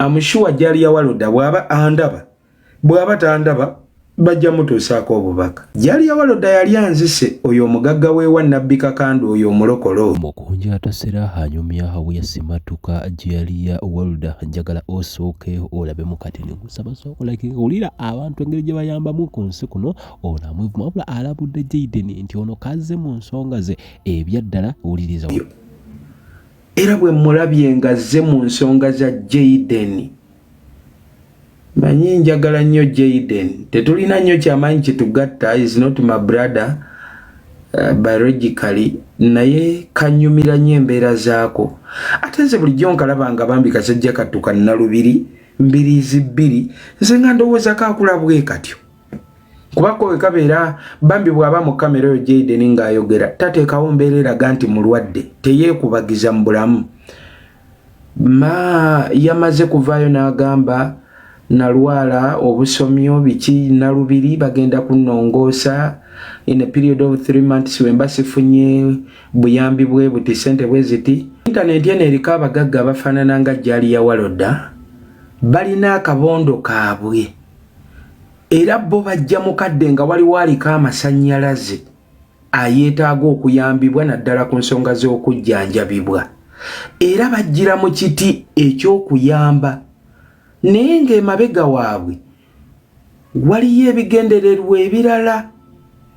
amushuwa jali ya Waloda bwaba andaba bwaba tandaba bajja mutuusaako obubaka. Jali ya Waloda yali anzise oyo omugagga weewa Nabbi Kakando oyo omulokolo mukunja atasera hanyumya hawe yasimatuka jali ya Waloda njagala osooke olabe mukati ngusaba sokolake ulira abantu engeri gye bayambamu ku nsi kuno onamwevuma wabula alabudde Jayden nti ono kaze mu nsonga ze ebyaddala uliriza era bwe mulabye ngazze mu nsonga za Jayden. Manyi njagala nnyo Jayden, tetulina nnyo kyamaanyi kitugatta, is not my brother biologically, naye kanyumira nnyo embeera zaako. Ate nze bulijjo nkalaba nga bambi Kasajja Kattuka Nalubiri mbiriizi bbiri nze nga ndowooza kaakula bwe katyo. Kuba kowe kabeera bambi bw'aba mu kamera oyo Jayden ng'ayogera tateekawo mbeera eraga nti mulwadde teyeekubagiza mu bulamu. Yamaze kuvaayo n'agamba nalwala obusomyo biki Nalubiri bagenda kunnongoosa in a period of 3 months wemba sifunye buyambi bwe buti sente bwe ziti. Internet eno eriko abagagga abafaanana nga Jali ya Waloda balina akabondo kaabwe era bo bajja mukadde nga waliwo aliko amasannyalaze ayeetaaga okuyambibwa naddala ku nsonga z'okujjanjabibwa era bajjira mu kiti eky'okuyamba. Naye ng'emabega waabwe waliyo ebigendererwa ebirala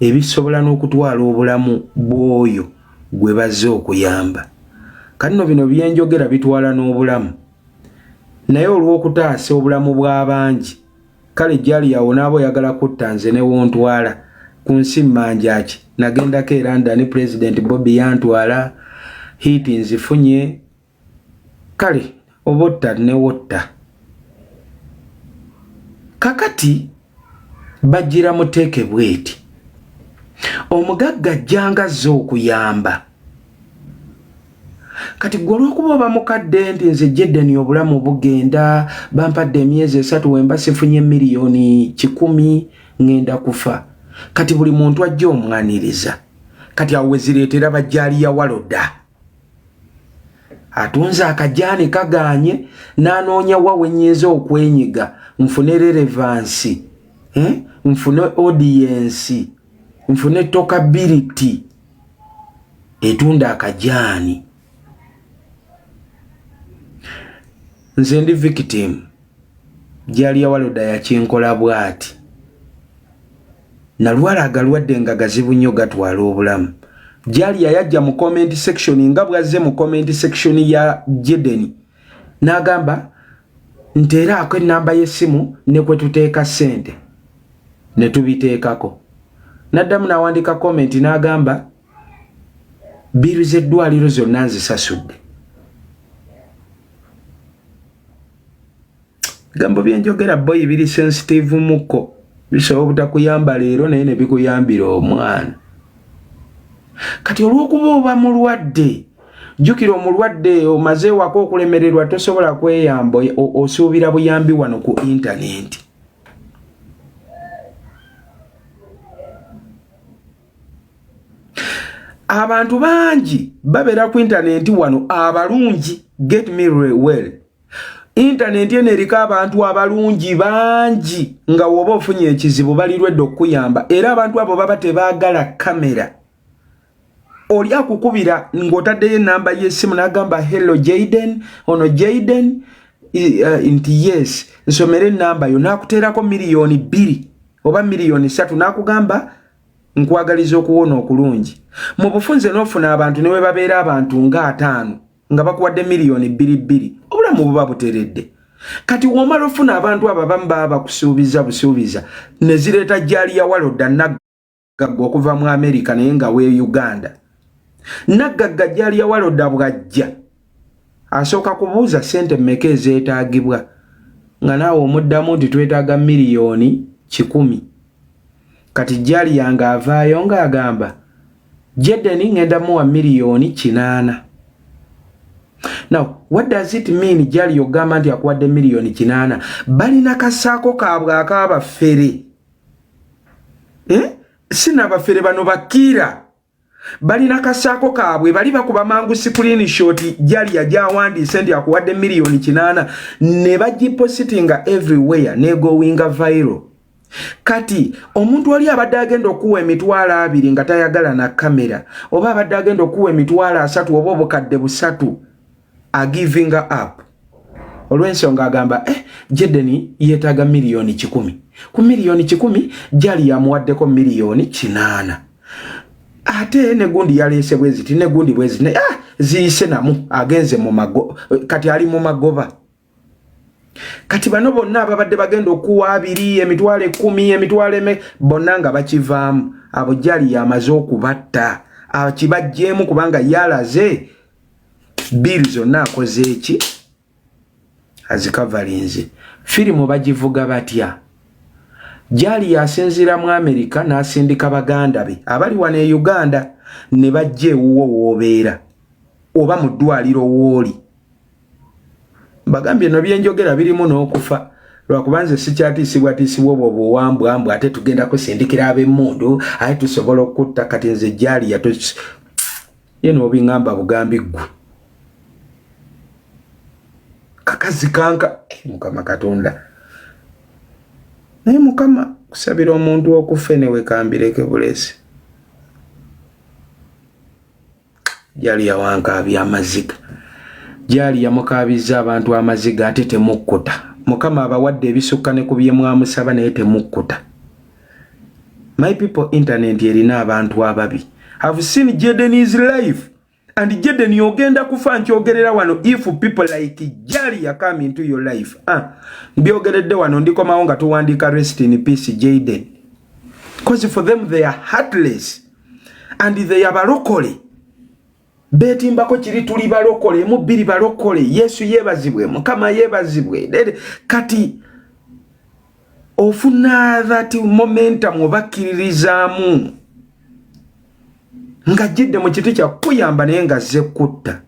ebisobola n'okutwala obulamu bw'oyo gwe bazze okuyamba. Kano bino byenjogera bitwala n'obulamu, naye olw'okutaasa obulamu bw'abangi kale Jali yawo n'aba oyagala kutta nze ne wontwala ku nsi mmanjaaki nagendako e London President Bobby yantwala hiti nzifunye kale obotta ne wotta. Kakati bajjira muteeke bweti omugagga ajjangazza okuyamba. Kati gwe olw'okuba oba mukadde nti nze Jayden obulamu bugenda bampadde emyezi 3 wemba sifunye miliyoni 10 ngenda kufa. Kati buli muntu ajja omwaniriza. Kati awo wezireetera Jali ya Waloda atunze akajaani kaganye n'anoonya wa wenyeeza okwenyiga nfune relevance, nfune audience, nfune talkability, etunda akajaani. Nze ndi victim. Jali ya Waloda yakinkola bw'ati. Nalwala agalwadde nga gazibu nnyo gatwala obulamu. Jali yajja mu comment section nga bwazze mu comment section ya Jayden n'agamba nteeraako ennamba y'essimu ne kwe tuteeka ssente ne tubiteekako. N'addamu n'awandika comment n'agamba biru z'eddwaliro zonna nzisasudde. Gambo byenjogera boyi biri sensitive mukko bisobola obutakuyamba leero naye ne bikuyambira omwana. Kati olw'okuba oba mulwadde, jjukira omulwadde omaze wako okulemererwa tosobola kweyamba osuubira buyambi wano ku internet. Abantu bangi babeera ku internet wano abalungi, get me well. Internet eno eriko abantu abalungi bangi nga woba ofunye ekizibu balirwedde okuyamba era abantu abo baba tebaagala kamera. Oli akukubira ng'otaddeyo ennamba y'essimu n'agamba hello Jayden, ono Jayden nti yes nsomera ennamba yo n'akuteerako miliyoni 2 oba miliyoni 3 n'akugamba nkwagaliza okuwona okulungi. Mu bufunze n'ofuna abantu ne we babeera abantu nga 5 nga bakuwadde miliyoni 2 obulamu buba buteredde. Kati womala ofuna abantu abo abamu baba bakusuubiza busuubiza ne zireeta Jali ya Waloda naggagga okuva mu America naye nga we Uganda. Naggagga Jali ya Waloda bwajja asooka kubuuza ssente mmeka ezeetaagibwa nga naawe omuddamu nti twetaaga miliyoni 10. Kati Jali yange avaayo ng'agamba Jayden ngenda muwa miliyoni 8. Now, what does it mean Jali yogamba nti akuwadde miliyoni 8? Balina kasaako kaabwe ak'abafere. Sina abafere bano bakiira. balina kasaako kaabwe bali bakuba mangu screenshot jali yajawandiise ndi akuwadde miliyoni 8 ne bagipositinga everywhere ne gowinga viral. Kati omuntu wali abadde agenda okuwa emitwalo 2 nga tayagala na kamera oba abadde agenda okuwa emitwalo 3 oba obukadde 3 agivinga up olw'ensonga agamba Jedeni yeetaaga miliyoni 10 ku miliyoni 10 jali yamuwaddeko miliyoni 8 ate ne gundi yaleese bweziti ne gundi bweziti ziyise namu agenze mu mago kati ali mu magoba. Kati bano bonna ababadde bagenda okuwa 2 emitwalo 10 emitwalo bonna nga bakivaamu abo jali yamaze okubatta akibajjeemu kubanga yalaze bill zonna akoze eki azikavalinze. Firimu bagivuga batya jali yasinzira mu Amerika n'asindika baganda be abali wane e Uganda ne bajje ewuwo woobeera oba mu ddwaliro wooli. Bagambye no byenjogera birimu n'okufa lwakubanze sikyatiisibwatiisibwa obwo buwambwambwe ate tugenda kusindikira ab'emmundu aye tusobola okutta kati nze jali ye n'obiŋŋamba bugambi ggwe kakazi kanka Mukama Katonda naye Mukama kusabira omuntu okufa ne wekambireke bulesi jali yawankaabya amaziga jali yamukaabizza abantu amaziga ate temukkuta. Mukama abawadde ebisukka ne ku bye mwamusaba naye temukkuta. My people, internet erina abantu ababi. Have seen Jedeni's life and Jedeni ogenda kufa nkyogerera wano if people like Jali come into your life. Mbyogeredde wano ndikomawo nga tuwandiika rest in peace Jaden. Because for them they are heartless and they are barokole. Beti mbako chiri tuli balokole mubiri balokole Yesu yebazibwe Mukama yebazibwe kati ofuna that momentum obakiririzaamu nga jidde mu kiti kya kuyamba naye nga zze kutta.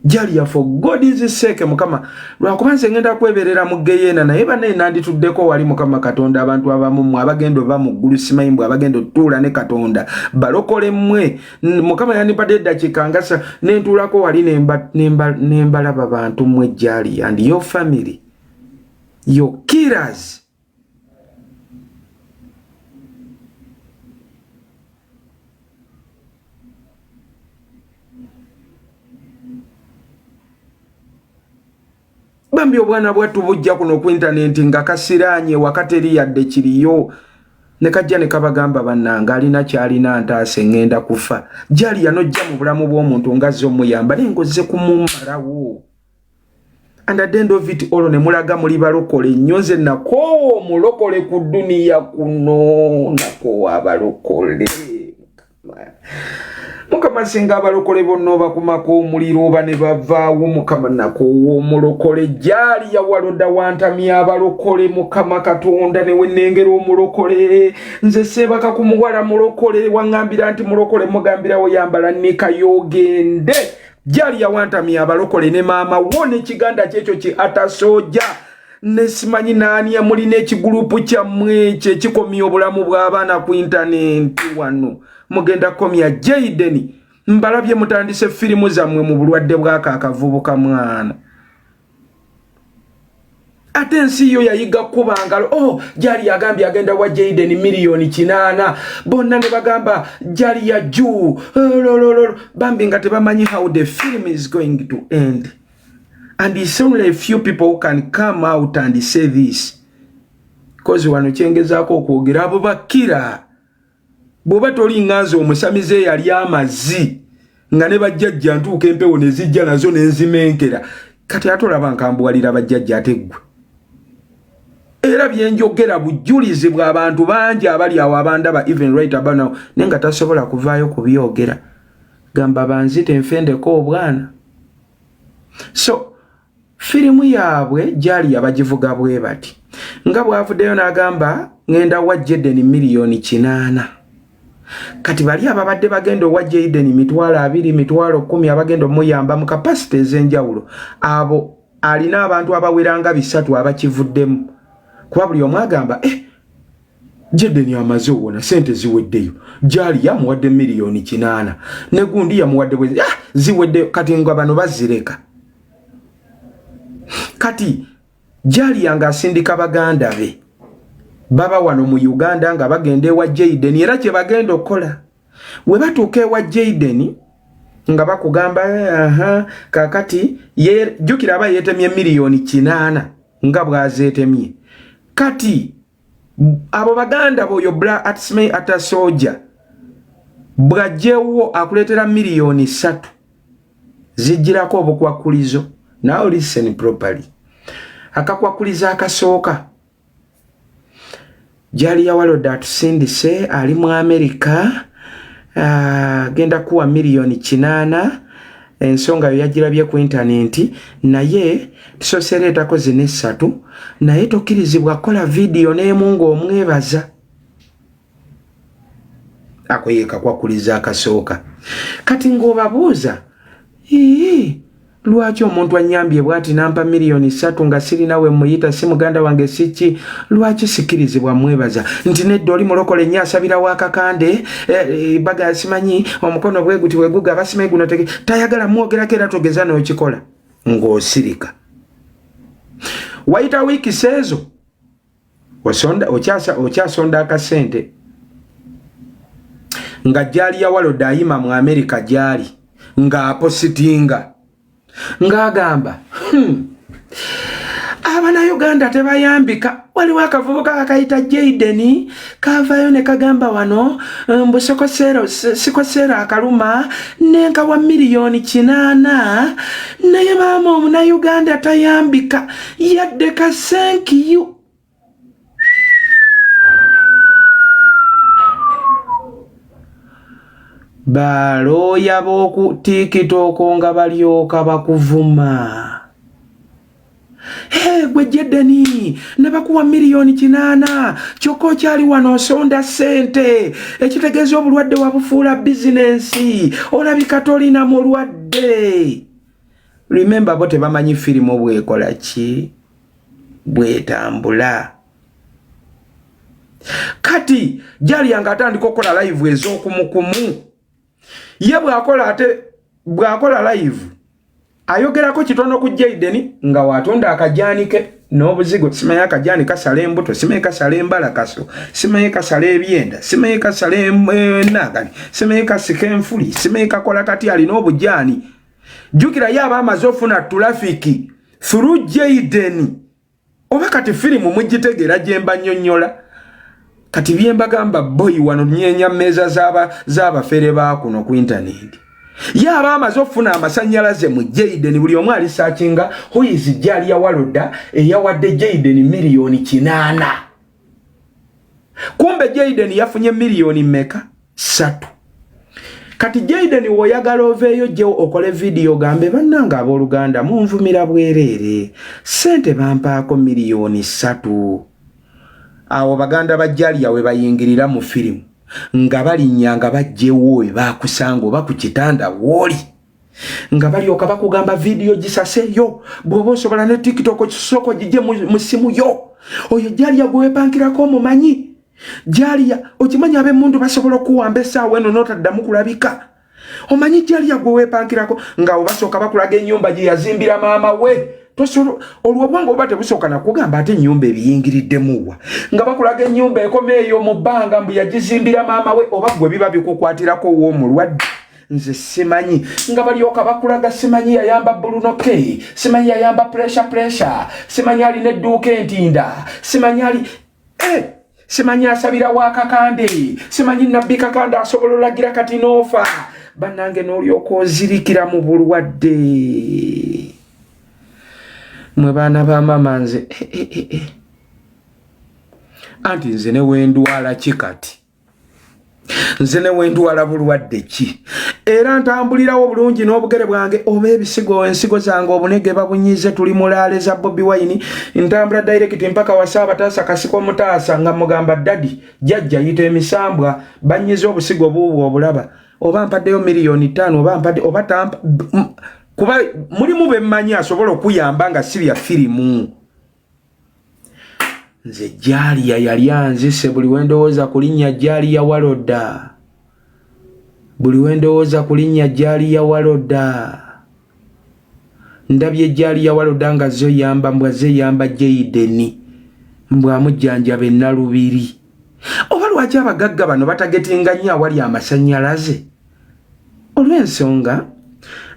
Jali ya for God's sake Mukama lwakubanze ngenda kweberera mu geyena naye bane nandituddeko wali Mukama Katonda abantu abamu abagendo ba mu ggulu simayimbu abagendo tuula ne Katonda balokole mmwe Mukama yandipadde dakika ngasa nentulako wali nembalaba bantu mmwe Jali and your family your killers. Bambi obwana bwatu bujja kuno ku internet nga kasiranye wakateri yadde kiriyo ne kajja ne kabagamba bannanga alina kyalina ntaase ngenda kufa. Jali yanojja mu bulamu bw'omuntu ngazzo muyamba nengoze kumumalawo. And at the end of it all ne mulaga muli balokole nyonze nako mulokole ku dunia kuno nako abalokole. Mukama singa abalokole bonna bakumako omuliro oba ne bavaawo Mukama nako omulokole Jali yawaloda wantamya abalokole Mukama Katonda ne wenengera omulokole nze sebaka kumuwala mulokole wangambira nti mulokole mugambirawo yambala nika yogende Jali yawantamya abalokole ne maama wone kiganda kyekyo ki atasoja nesimanyi nani ya mulina ekigulupu kyammwe kye kikomya obulamu bw'abaana ku internet wano mugenda komya Jaden mbalabye mutandise firimu zammwe mu bulwadde bw'aka akavubuka mwana ate ensi yo yayiga kubangalo Jali yagambye agenda wa Jaden miliyoni 8 bonna ne bagamba Jali ya juu bambi nga tebamanyi how the film is going to end. And it's only a few people who can come out and say this. Because wano chengezaako okwogera abo bakira. Bwoba toli nganzo omusamize yali amazi. Nga ne bajjajja ntuuka empewo ne zijja nazo ne nzimenkera. Kati atolaba nkambuwalira bajjajja ate ggwe. Era byenjogera bujulizi bw'abantu bangi abali awo abandaba even right about now. Nenga tasobola kuvaayo kubyogera. Gamba banzite nfendeko obwana. So, firimu yaabwe Jali yabagivuga bwe bati nga bwavuddeyo n'agamba ngenda wa Jaden miliyoni 8 kati bali ababadde bagenda owa Jaden mitwalo 2 mitwalo 10 abagenda omuyamba mu capacity ez'enjawulo abo alina abantu abaweranga 3 abakivuddemu kuba buli omu agamba Jaden amaze wona sente ziweddeyo jali yamuwadde miliyoni 8 ne gundi yamuwadde ziwedde kati ngo bano bazireka kati jali yanga asindika baganda be baba wano mu Uganda nga bagende wa Jaden era kye bagenda okola we batuuke wa Jaden nga bakugamba kakati ye jukira aba yetemye miliyoni 8 nga bwazetemye kati abo baganda boyo bra atsme atasoja bwajewo akuletera miliyoni 3 zijirako obukwakulizo. Now listen properly. Akakwakuliza akasooka jali ya Walda atusindise ali mu America genda kuwa miliyoni 8 ensonga yagirabye ku internet naye tusosereta ko zine 3 naye tokirizibwa kola video n'emungo omwebaza akoyeka kwakuliza akasooka kati ngobabuuza lwaki omuntu anyambye bwati nampa miliyoni 3 nga siri nawe muyita si muganda wange siki lwaki sikirizibwa mwebaza nti neddo oli mulokole nnyo asabira wakakande baga simanyi omukono bweguti weguga basimayi guno tayagala mwogerako era togeza n'okikola ng'osirika wayita wiiki seezo okyasonda akasente nga jali ya Walda ayima mu America jali nga apositinga ngagamba abana Uganda tebayambika waliwo akavubuka akayita Jaden kavayo ne kagamba wano mbusokosero sikosera akaluma nenka wa miliyoni 8 naye mama omuna Uganda tayambika yadde ka thank you baloya boku TikTok nga balyoka bakuvuma gwe Jaden ne bakuwa miliyoni 8 kyoko kyali wano osonda sente ekitegeeza obulwadde wabufuula bizinensi olabika tolina mulwadde. Remember bo tebamanyi firimu bwekola ki bwetambula kati jali yanga atandika okola live ez'okumukumu ye bwakola live ayogerako kitono ku Jaden nga watonda akajanike n'obuzigo simaye akajani kasala embuto simaye kasala embala kaso simaye kasala ebyenda simaye kasala nagani simaye kasika enfuli simaye kakola kati ali n'obujani jukira yaba amazofuna traffic through Jaden oba kati firimu mujitegeera jemba nnyonnyola kati byembagamba boy wano nyenya meza zaba fere bakuno ku internet yaba amazofuna amasanyalaze mu Jaden buli omu ali searchinga who is jali ya Walda eyawadde Jaden miliyoni 8 kumbe Jaden yafunye miliyoni meka 3 kati Jaden woyagala oveeyo je okole video gambe bannanga abooluganda munvumira bwerere sente bampaako miliyoni 3 awo baganda bajjali yawe bayingirira mu firimu nga balinyanga bajjewo bakusanga oba ku kitanda woli nga balyoka bakugamba video gisaseyo bw'oba osobola ne TikTok kisoko gije mu simu yo oyo jali yagwe pankirako mumanyi jali okimanya ab'emundu basobola okuwamba essaawa eno n'otaddamu kulabika omanyi jali yagwe pankirako nga obasoka bakulaga ennyumba gye yazimbira maama we tosolo olwobwango obate busoka nakugamba ate ennyumba ebiyingiriddemu nga bakulaga ennyumba ekomeeyo mu bbanga mbu yagizimbira maama we oba gwe biba bikukwatirako w'omulwadde nze simanyi nga balyoka bakulaga simanyi yayamba bulunoke simanyi yayamba pressure simanyi alina edduuka entinda simanyi ali simanyi asabira wakakande simanyi nabbi kakanda asobola olagira kati noofa bannange n'olyoka ozirikira mu bulwadde mwe baana ba mama nze anti nze ne wendwala kikati nze ne wendwala bulwadde ki era ntambulirawo bulungi n'obugere bwange oba ebisigo ensigo zange obunege babunyize tuli mulaale za Bobi Wine ntambula direct mpaka wasaba tasa kasiko mutaasa nga mugamba daddy jajja yite emisambwa banyize obusigo buubwo obulaba oba mpaddeyo miliyoni 5 oba mpadde oba tampa kuba mulimu bemmanyi asobola okuyamba nga sibya firimu nze Jaliya yali anzise buli wendowooza ku linnya Jaliya Waloda. Buli wendowooza ku linnya Jaliya Waloda. Ndabye Jaliya Waloda nga zo yamba mbwa ze yamba Jaideni. Mbwa mujjanja be Nalubiri. Oba lwaki abagagga bano batagetinga nnyo awali amasannyalaze? Olw'ensonga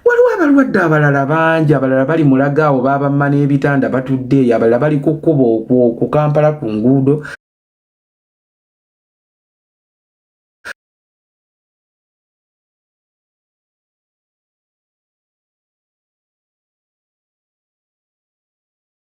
waliwo abalwadde abalala bangi, abalala bali Mulaga awo baabamma n'ebitanda batudde, abalala bali ku kkubo ku Kampala ku nguudo.